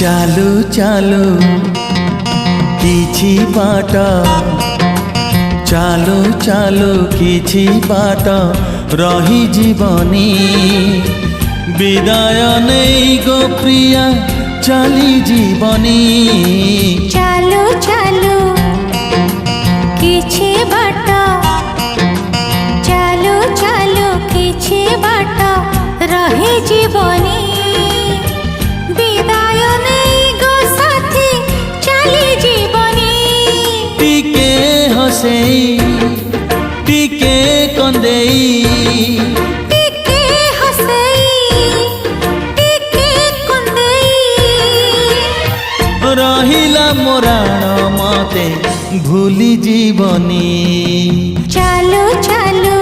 चालू चालू किछि बाट चालू चालू किछि बाट रही जीवनी विदाय नहीं गो प्रिया चली जीवनी चालू चालू किछि बाट चालू चालू किछि बाट रही जीवनी विदाय नहीं गो साथी चली जीवनी टिके हसेई टिके कंदेई टिके हसेई टिके कंदेई रहिला मोराण मते भूली जीवनी चालू चालू